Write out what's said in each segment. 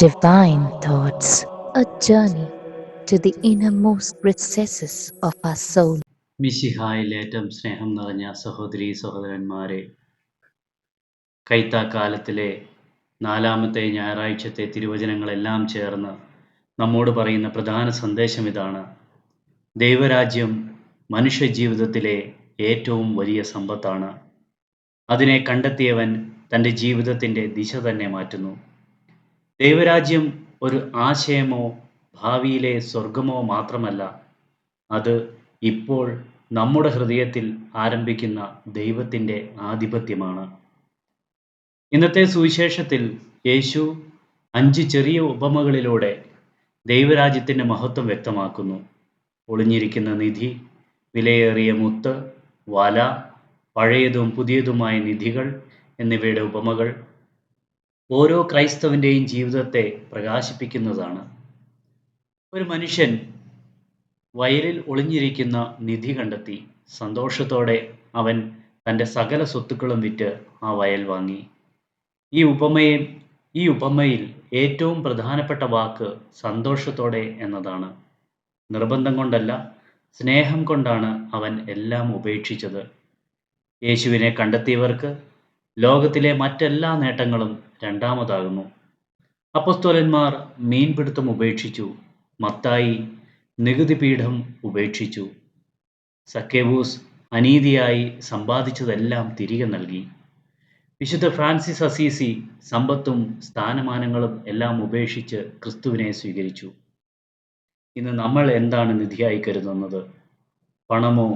Divine Thoughts, a journey to the innermost recesses of our soul. മിശിഹായിൽ ഏറ്റവും സ്നേഹം നിറഞ്ഞ സഹോദരീ സഹോദരന്മാരെ, കൈത്താക്കാലത്തിലെ നാലാമത്തെ ഞായറാഴ്ചത്തെ തിരുവചനങ്ങളെല്ലാം ചേർന്ന് നമ്മോട് പറയുന്ന പ്രധാന സന്ദേശം ഇതാണ്: ദൈവരാജ്യം മനുഷ്യജീവിതത്തിലെ ഏറ്റവും വലിയ സമ്പത്താണ്. അതിനെ കണ്ടെത്തിയവൻ തൻ്റെ ജീവിതത്തിൻ്റെ ദിശ തന്നെ മാറ്റുന്നു. ദൈവരാജ്യം ഒരു ആശയമോ ഭാവിയിലെ സ്വർഗമോ മാത്രമല്ല, അത് ഇപ്പോൾ നമ്മുടെ ഹൃദയത്തിൽ ആരംഭിക്കുന്ന ദൈവത്തിൻ്റെ ആധിപത്യമാണ്. ഇന്നത്തെ സുവിശേഷത്തിൽ യേശു 5 ചെറിയ ഉപമകളിലൂടെ ദൈവരാജ്യത്തിൻ്റെ മഹത്വം വ്യക്തമാക്കുന്നു. ഒളിഞ്ഞിരിക്കുന്ന നിധി, വിലയേറിയ മുത്ത്, വല, പഴയതും പുതിയതുമായ നിധികൾ എന്നിവയുടെ ഉപമകൾ ഓരോ ക്രൈസ്തവൻ്റെയും ജീവിതത്തെ പ്രകാശിപ്പിക്കുന്നതാണ്. ഒരു മനുഷ്യൻ വയലിൽ ഒളിഞ്ഞിരിക്കുന്ന നിധി കണ്ടെത്തി. സന്തോഷത്തോടെ അവൻ തൻ്റെ സകല സ്വത്തുക്കളും വിറ്റ് ആ വയൽ വാങ്ങി. ഈ ഉപമയിൽ ഏറ്റവും പ്രധാനപ്പെട്ട വാക്ക് സന്തോഷത്തോടെ എന്നതാണ്. നിർബന്ധം കൊണ്ടല്ല, സ്നേഹം കൊണ്ടാണ് അവൻ എല്ലാം ഉപേക്ഷിച്ചത്. യേശുവിനെ കണ്ടെത്തിയവർക്ക് ലോകത്തിലെ മറ്റെല്ലാ നേട്ടങ്ങളും രണ്ടാമതാകുന്നു. അപ്പോസ്തലന്മാർ മീൻപിടുത്തം ഉപേക്ഷിച്ചു. മത്തായി നികുതിപീഠം ഉപേക്ഷിച്ചു. സക്കേവൂസ് അനീതിയായി സമ്പാദിച്ചതെല്ലാം തിരികെ നൽകി. വിശുദ്ധ ഫ്രാൻസിസ് അസീസി സമ്പത്തും സ്ഥാനമാനങ്ങളും എല്ലാം ഉപേക്ഷിച്ച് ക്രിസ്തുവിനെ സ്വീകരിച്ചു. ഇന്ന് നമ്മൾ എന്താണ് നിധിയായി കരുതുന്നത്? പണമോ,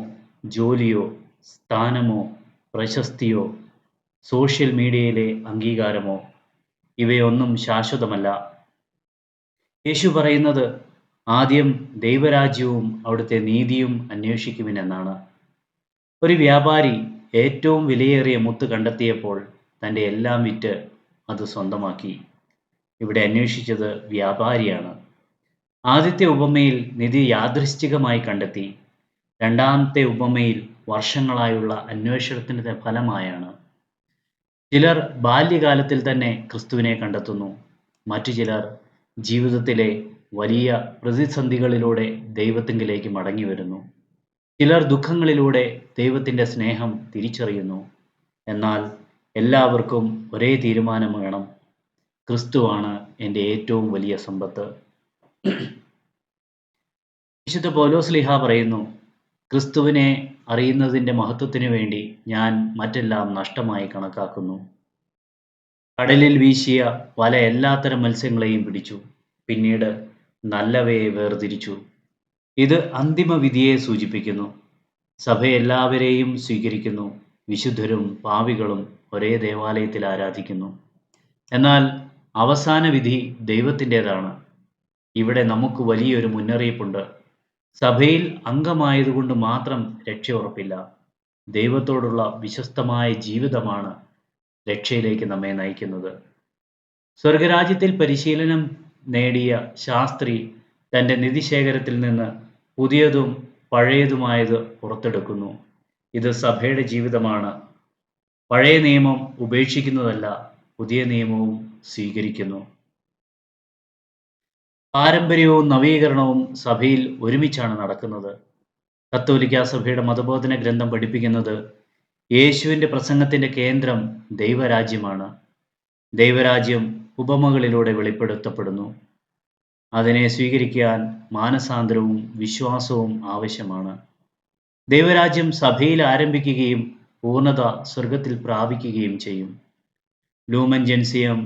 ജോലിയോ, സ്ഥാനമോ, പ്രശസ്തിയോ, സോഷ്യൽ മീഡിയയിലെ അംഗീകാരമോ? ഇവയൊന്നും ശാശ്വതമല്ല. യേശു പറയുന്നത് ആദ്യം ദൈവരാജ്യവും അവിടുത്തെ നീതിയും അന്വേഷിക്കുവിനെന്നാണ്. ഒരു വ്യാപാരി ഏറ്റവും വിലയേറിയ മുത്ത് കണ്ടെത്തിയപ്പോൾ തൻ്റെ എല്ലാം വിറ്റ് അത് സ്വന്തമാക്കി. ഇവിടെ അന്വേഷിച്ചത് വ്യാപാരിയാണ്. ആദ്യത്തെ ഉപമയിൽ നിധി യാദൃശ്ചികമായി കണ്ടെത്തി. രണ്ടാമത്തെ ഉപമയിൽ വർഷങ്ങളായുള്ള അന്വേഷണത്തിൻ്റെ ഫലമായാണ്. ചിലർ ബാല്യകാലത്തിൽ തന്നെ ക്രിസ്തുവിനെ കണ്ടെത്തുന്നു. മറ്റു ചിലർ ജീവിതത്തിലെ വലിയ പ്രതിസന്ധികളിലൂടെ ദൈവത്തിങ്കിലേക്ക് മടങ്ങി വരുന്നു. ചിലർ ദുഃഖങ്ങളിലൂടെ ദൈവത്തിൻ്റെ സ്നേഹം തിരിച്ചറിയുന്നു. എന്നാൽ എല്ലാവർക്കും ഒരേ തീരുമാനം വേണം: ക്രിസ്തുവാണ് എൻ്റെ ഏറ്റവും വലിയ സമ്പത്ത്. വിശുദ്ധ പൗലോസ്ലീഹ പറയുന്നു, ക്രിസ്തുവിനെ അറിയുന്നതിൻ്റെ മഹത്വത്തിനു വേണ്ടി ഞാൻ മറ്റെല്ലാം നഷ്ടമായി കണക്കാക്കുന്നു. കടലിൽ വീശിയ വല എല്ലാത്തരം മത്സ്യങ്ങളെയും പിടിച്ചു. പിന്നീട് നല്ലവയെ വേർതിരിച്ചു. ഇത് അന്തിമ വിധിയെ സൂചിപ്പിക്കുന്നു. സഭ എല്ലാവരെയും സ്വീകരിക്കുന്നു. വിശുദ്ധരും പാപികളും ഒരേ ദേവാലയത്തിൽ ആരാധിക്കുന്നു. എന്നാൽ അവസാന വിധി ദൈവത്തിൻ്റെതാണ്. ഇവിടെ നമുക്ക് വലിയൊരു മുന്നറിയിപ്പുണ്ട്. സഭയിൽ അംഗമായതുകൊണ്ട് മാത്രം രക്ഷ ഉറപ്പില്ല. ദൈവത്തോടുള്ള വിശ്വസ്തമായ ജീവിതമാണ് രക്ഷയിലേക്ക് നമ്മെ നയിക്കുന്നത്. സ്വർഗരാജ്യത്തിൽ പരിശീലനം നേടിയ ശാസ്ത്രി തൻ്റെ നിധിശേഖരത്തിൽ നിന്ന് പുതിയതും പഴയതുമായത് പുറത്തെടുക്കുന്നു. ഇത് സഭയുടെ ജീവിതമാണ്. പഴയ നിയമം ഉപേക്ഷിക്കുന്നതല്ല, പുതിയ നിയമവും സ്വീകരിക്കുന്നു. പാരമ്പര്യവും നവീകരണവും സഭയിൽ ഒരുമിച്ചാണ് നടക്കുന്നത്. കത്തോലിക്കാ സഭയുടെ മതബോധന ഗ്രന്ഥം പഠിപ്പിക്കുന്നത് യേശുവിൻ്റെ പ്രസംഗത്തിൻ്റെ കേന്ദ്രം ദൈവരാജ്യമാണ്. ദൈവരാജ്യം ഉപമകളിലൂടെ വെളിപ്പെടുത്തപ്പെടുന്നു. അതിനെ സ്വീകരിക്കാൻ മാനസാന്തരവും വിശ്വാസവും ആവശ്യമാണ്. ദൈവരാജ്യം സഭയിൽ ആരംഭിക്കുകയും പൂർണ്ണത സ്വർഗത്തിൽ പ്രാപിക്കുകയും ചെയ്യും. ലൂമൻ ജെൻസിയം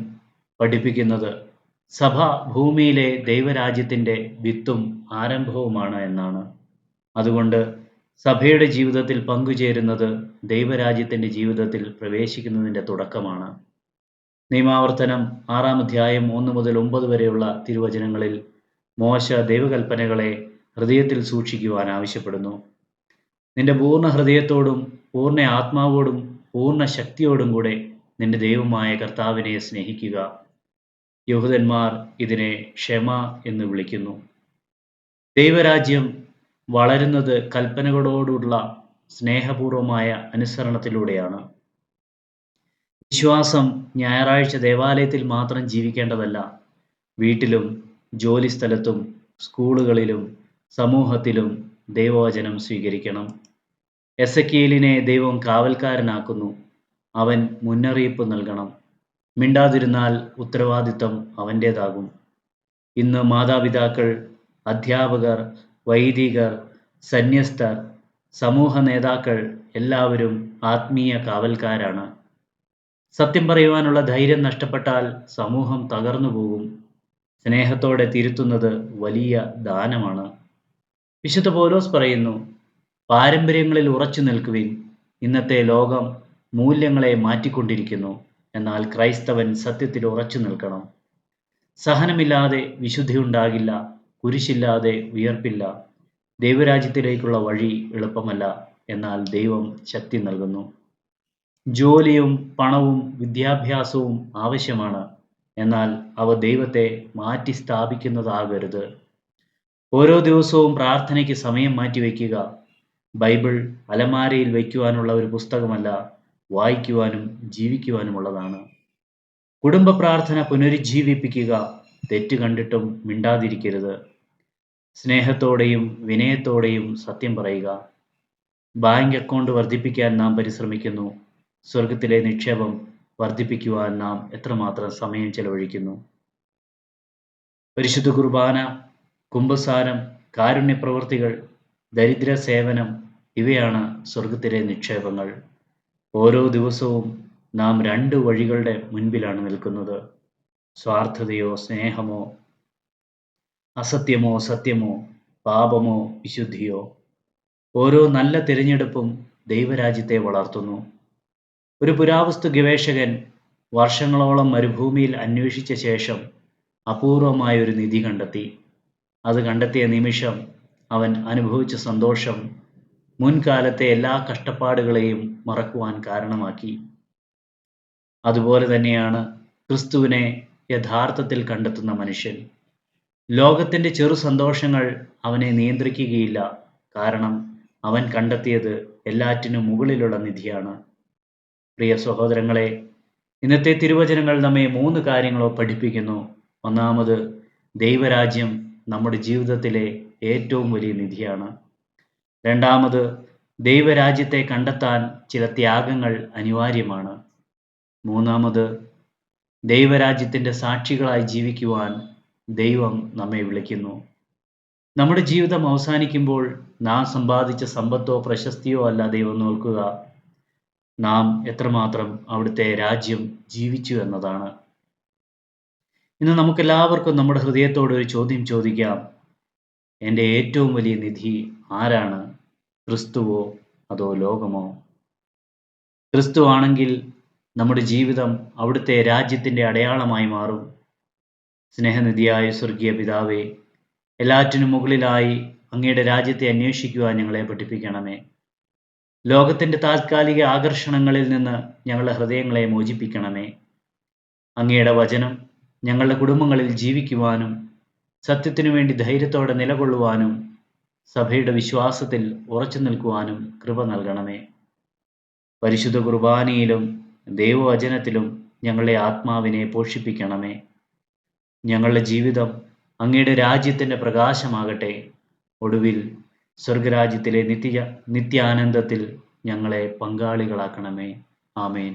പഠിപ്പിക്കുന്നത് സഭ ഭൂമിയിലെ ദൈവരാജ്യത്തിൻ്റെ വിത്തും ആരംഭവുമാണ് എന്നാണ്. അതുകൊണ്ട് സഭയുടെ ജീവിതത്തിൽ പങ്കുചേരുന്നത് ദൈവരാജ്യത്തിൻ്റെ ജീവിതത്തിൽ പ്രവേശിക്കുന്നതിൻ്റെ തുടക്കമാണ്. നിയമാവർത്തനം 6-ാം അധ്യായം 1 മുതൽ 9 വരെയുള്ള തിരുവചനങ്ങളിൽ മോശ ദൈവകൽപ്പനകളെ ഹൃദയത്തിൽ സൂക്ഷിക്കുവാൻ ആവശ്യപ്പെടുന്നു. നിന്റെ പൂർണ്ണ ഹൃദയത്തോടും പൂർണ്ണ ആത്മാവോടും പൂർണ്ണ ശക്തിയോടും കൂടെ നിന്റെ ദൈവമായ കർത്താവിനെ സ്നേഹിക്കുക. യഹൂദന്മാർ ഇതിനെ ക്ഷമ എന്ന് വിളിക്കുന്നു. ദൈവരാജ്യം വളരുന്നത് കൽപ്പനകളോടുള്ള സ്നേഹപൂർവമായ അനുസരണത്തിലൂടെയാണ്. വിശ്വാസം ഞായറാഴ്ച ദേവാലയത്തിൽ മാത്രം ജീവിക്കേണ്ടതല്ല, വീട്ടിലും ജോലിസ്ഥലത്തും സ്കൂളുകളിലും സമൂഹത്തിലും ദൈവവചനം സ്വീകരിക്കണം. എസെക്കിയേലിനെ ദൈവം കാവൽക്കാരനാക്കുന്നു. അവൻ മുന്നറിയിപ്പ് നൽകണം. മിണ്ടാതിരുന്നാൽ ഉത്തരവാദിത്തം അവൻ്റേതാകും. ഇന്ന് മാതാപിതാക്കൾ, അധ്യാപകർ, വൈദികർ, സന്യസ്തർ, സമൂഹ നേതാക്കൾ എല്ലാവരും ആത്മീയ കാവൽക്കാരാണ്. സത്യം പറയുവാനുള്ള ധൈര്യം നഷ്ടപ്പെട്ടാൽ സമൂഹം തകർന്നു പോകും. സ്നേഹത്തോടെ തിരുത്തുന്നത് വലിയ ദാനമാണ്. വിശുദ്ധ പൗലോസ് പറയുന്നു, പാരമ്പര്യങ്ങളിൽ ഉറച്ചു നിൽക്കുവിൻ. ഇന്നത്തെ ലോകം മൂല്യങ്ങളെ മാറ്റിക്കൊണ്ടിരിക്കുന്നു. എന്നാൽ ക്രൈസ്തവൻ സത്യത്തിൽ ഉറച്ചു നിൽക്കണം. സഹനമില്ലാതെ വിശുദ്ധിയുണ്ടാകില്ല. കുരിശില്ലാതെ ഉയർപ്പില്ല. ദൈവരാജ്യത്തിലേക്കുള്ള വഴി എളുപ്പമല്ല, എന്നാൽ ദൈവം ശക്തി നൽകുന്നു. ജോലിയും പണവും വിദ്യാഭ്യാസവും ആവശ്യമാണ്, എന്നാൽ അവ ദൈവത്തെ മാറ്റി സ്ഥാപിക്കുന്നതാകരുത്. ഓരോ ദിവസവും പ്രാർത്ഥനയ്ക്ക് സമയം മാറ്റിവെക്കുക. ബൈബിൾ അലമാരയിൽ വയ്ക്കുവാനുള്ള ഒരു പുസ്തകമല്ല, വായിക്കുവാനും ജീവിക്കുവാനുമുള്ളതാണ്. കുടുംബ പ്രാർത്ഥന പുനരുജ്ജീവിപ്പിക്കുക. തെറ്റ് കണ്ടിട്ടും മിണ്ടാതിരിക്കരുത്. സ്നേഹത്തോടെയും വിനയത്തോടെയും സത്യം പറയുക. ബാങ്ക് അക്കൗണ്ട് വർദ്ധിപ്പിക്കാൻ നാം പരിശ്രമിക്കുന്നു. സ്വർഗത്തിലെ നിക്ഷേപം വർദ്ധിപ്പിക്കുവാൻ നാം എത്രമാത്രം സമയം ചെലവഴിക്കുന്നു? പരിശുദ്ധ കുർബാന, കുമ്പസാരം, കാരുണ്യപ്രവൃത്തികൾ, ദരിദ്ര സേവനം ഇവയാണ് സ്വർഗത്തിലെ നിക്ഷേപങ്ങൾ. ഓരോ ദിവസവും നാം 2 വഴികളുടെ മുൻപിലാണ് നിൽക്കുന്നത്. സ്വാർത്ഥതയോ സ്നേഹമോ, അസത്യമോ സത്യമോ, പാപമോ വിശുദ്ധിയോ. ഓരോ നല്ല തിരഞ്ഞെടുപ്പും ദൈവരാജ്യത്തെ വളർത്തുന്നു. ഒരു പുരാവസ്തു ഗവേഷകൻ വർഷങ്ങളോളം മരുഭൂമിയിൽ അന്വേഷിച്ച ശേഷം അപൂർവമായ ഒരു നിധി കണ്ടെത്തി. അത് കണ്ടെത്തിയ നിമിഷം അവൻ അനുഭവിച്ച സന്തോഷം മുൻകാലത്തെ എല്ലാ കഷ്ടപ്പാടുകളെയും മറക്കുവാൻ കാരണമാക്കി. അതുപോലെ തന്നെയാണ് ക്രിസ്തുവിനെ യഥാർത്ഥത്തിൽ കണ്ടെത്തുന്ന മനുഷ്യൻ. ലോകത്തിൻ്റെ ചെറു സന്തോഷങ്ങൾ അവനെ നിയന്ത്രിക്കുകയില്ല. കാരണം അവൻ കണ്ടെത്തിയത് എല്ലാറ്റിനും മുകളിലുള്ള നിധിയാണ്. പ്രിയ സഹോദരങ്ങളെ, ഇന്നത്തെ തിരുവചനങ്ങൾ നമ്മെ 3 കാര്യങ്ങളോ പഠിപ്പിക്കുന്നു. ഒന്നാമത്, ദൈവരാജ്യം നമ്മുടെ ജീവിതത്തിലെ ഏറ്റവും വലിയ നിധിയാണ്. രണ്ടാമത്, ദൈവരാജ്യത്തെ കണ്ടെത്താൻ ചില ത്യാഗങ്ങൾ അനിവാര്യമാണ്. മൂന്നാമത്, ദൈവരാജ്യത്തിൻ്റെ സാക്ഷികളായി ജീവിക്കുവാൻ ദൈവം നമ്മെ വിളിക്കുന്നു. നമ്മുടെ ജീവിതം അവസാനിക്കുമ്പോൾ നാം സമ്പാദിച്ച സമ്പത്തോ പ്രശസ്തിയോ അല്ല ദൈവം നോക്കുക, നാം എത്രമാത്രം അവിടുത്തെ രാജ്യം ജീവിച്ചു എന്നതാണ്. ഇന്ന് നമുക്കെല്ലാവർക്കും നമ്മുടെ ഹൃദയത്തോട് ഒരു ചോദ്യം ചോദിക്കാം. എൻ്റെ ഏറ്റവും വലിയ നിധി ആരാണ്? ക്രിസ്തുവോ അതോ ലോകമോ? ക്രിസ്തു ആണെങ്കിൽ നമ്മുടെ ജീവിതം അവിടുത്തെ രാജ്യത്തിൻ്റെ അടയാളമായി മാറും. സ്നേഹനിധിയായ സ്വർഗീയ പിതാവേ, എല്ലാറ്റിനും മുകളിലായി അങ്ങയുടെ രാജ്യത്തെ അന്വേഷിക്കുവാൻ ഞങ്ങളെ പഠിപ്പിക്കണമേ. ലോകത്തിൻ്റെ താൽക്കാലിക ആകർഷണങ്ങളിൽ നിന്ന് ഞങ്ങളുടെ ഹൃദയങ്ങളെ മോചിപ്പിക്കണമേ. അങ്ങയുടെ വചനം ഞങ്ങളുടെ കുടുംബങ്ങളിൽ ജീവിക്കുവാനും സത്യത്തിനു വേണ്ടി ധൈര്യത്തോടെ നിലകൊള്ളുവാനും സഭയുടെ വിശ്വാസത്തിൽ ഉറച്ചു നിൽക്കുവാനും കൃപ നൽകണമേ. പരിശുദ്ധ കുർബാനയിലും ദൈവവചനത്തിലും ഞങ്ങളുടെ ആത്മാവിനെ പോഷിപ്പിക്കണമേ. ഞങ്ങളുടെ ജീവിതം അങ്ങയുടെ രാജ്യത്തിൻ്റെ പ്രകാശമാകട്ടെ. ഒടുവിൽ സ്വർഗരാജ്യത്തിലെ നിത്യാനന്ദത്തിൽ ഞങ്ങളെ പങ്കാളികളാക്കണമേ. ആമേൻ.